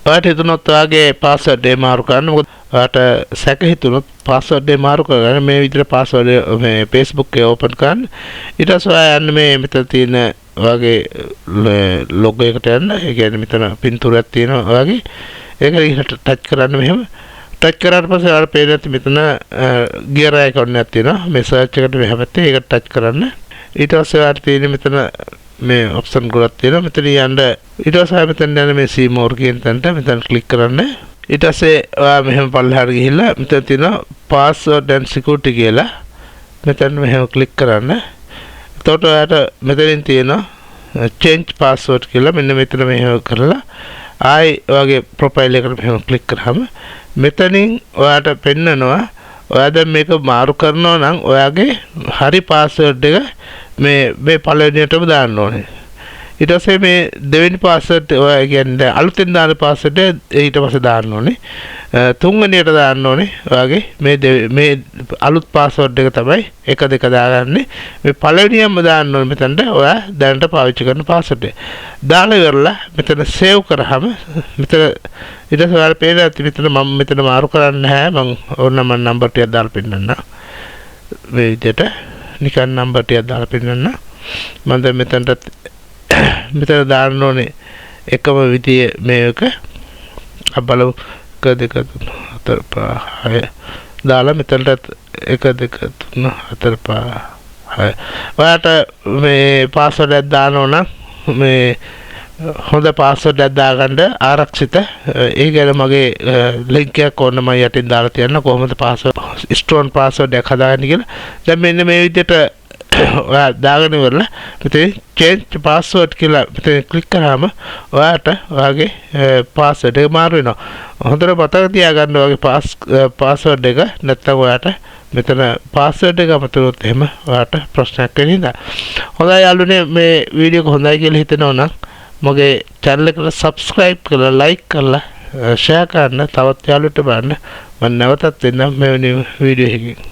ඔයාට හිතුනොත් ඔයාගේ පාස්වර්ඩ් එක මාරු කරන්න. මොකද ඔයාට සැක හිතුනොත් පාස්වර්ඩ් එක මාරු කරගන්න මේ විදිහට පාස්වර්ඩ් මේ Facebook එක ඕපන් කරන්න. ඊට පස්සේ ඔයා යන්න මේ මෙතන තියෙන ඔයාගේ ලොගෝ එකට යන්න. ඒ කියන්නේ මෙතන පින්තූරයක් තියෙනවා ඔයාගේ. ඒක ඊට ටච් කරන්න මෙහෙම. ටච් කරාට පස්සේ ඔයාලට පේන ඇති මෙතන ගියර් අයිකන් එකක් තියෙනවා. මේ සර්ච් එකට මෙහෙම පැත්තේ ඒක ටච් කරන්න. ඊට පස්සේ ඔයාලට තියෙන මෙතන මේ ඔප්ෂන් ගොඩක් තියෙනවා. මෙතන යන්න ඊට පස්සේ මෙතන යන මේ see more කියන තැනට මෙතන ක්ලික් කරන්න. ඊට පස්සේ ඔයා මෙහෙම පල්ලෙහාට ගිහිල්ලා මෙතන තියෙනවා password and security කියලා. මෙතන මෙහෙම ක්ලික් කරන්න. එතකොට ඔයාට මෙතනින් තියෙනවා change password කියලා. මෙන්න මෙතන මෙහෙම කරලා ආයි ඔයාගේ ප්‍රොෆයිල් එකට මෙහෙම ක්ලික් කරාම මෙතනින් ඔයාට පෙන්නනවා ඔයා දැන් මේක මාරු කරනවා නම් ඔයාගේ හරි පාස්වර්ඩ් එක මේ පළවෙනියටම දාන්න ඕනේ. ඊට පස්සේ මේ දෙවෙනි පාස්වර්ඩ් ඔයා කියන්නේ අලුතෙන් දාන පාස්වර්ඩ් ඊට පස්සේ දාන්න ඕනේ. තුන්වෙනියට දාන්න ඕනේ ඔයාගේ මේ අලුත් පාස්වර්ඩ් එක තමයි 1 2 දාගන්නේ. මේ පළවෙනියම දාන්න ඕනේ මෙතනට ඔයා දැනට පාවිච්චි කරන පාස්වර්ඩ් එක. දාලා ඉවරලා මෙතන සේව් කරාම මෙතන ඊට පස්සේ ඔයාලා පේන ඇති මෙතන මම මෙතන මාරු කරන්නේ නැහැ. මම ඕන නම් නම්බර් ටිකක් දාලා පෙන්නන්න. මේ විදිහට නිකන් නම්බර් ටිකක් දාලා පෙන්නන්න. මම දැන් මෙතන දාන්න ඕනේ එකම විදිය මේක බලමු 1 2 3 4 5 6 දාලා මෙතනට 1 2 3 4 5 6 ඔයාට මේ පාස්වර්ඩ් එක දාන්න ඕන මේ හොඳ පාස්වර්ඩ් එකක් දාගන්න ආරක්ෂිත ඒ ගැන මගේ ලින්ක් එකක් ඕන මම යටින් දාලා තියන්න කොහොමද පාස්වර්ඩ් ස්ට්‍රෝන් පාස්වර්ඩ් එකක් හදාගන්න කියලා. දැන් මෙන්න මේ විදිහට ඔයා දාගෙන ඉවරලා මෙතන change password කියලා මෙතන ක්ලික් කරාම ඔයාට ඔයාගේ පාස්වර්ඩ් එක මාරු වෙනවා. හොඳට මතක තියාගන්න ඔයාගේ පාස්වර්ඩ් එක නැත්නම් ඔයාට මෙතන පාස්වර්ඩ් එක අමතනොත් එහෙම ඔයාට ප්‍රශ්නයක් වෙන නිසා. හොඳයි යාළුවනේ මේ වීඩියෝ එක හොඳයි කියලා හිතෙනවා නම් මගේ channel එකට subscribe කරලා like කරලා share කරන්න තවත් යාළුවන්ට බලන්න. මම නැවතත් එන්නම් මේ වීඩියෝ එකකින්.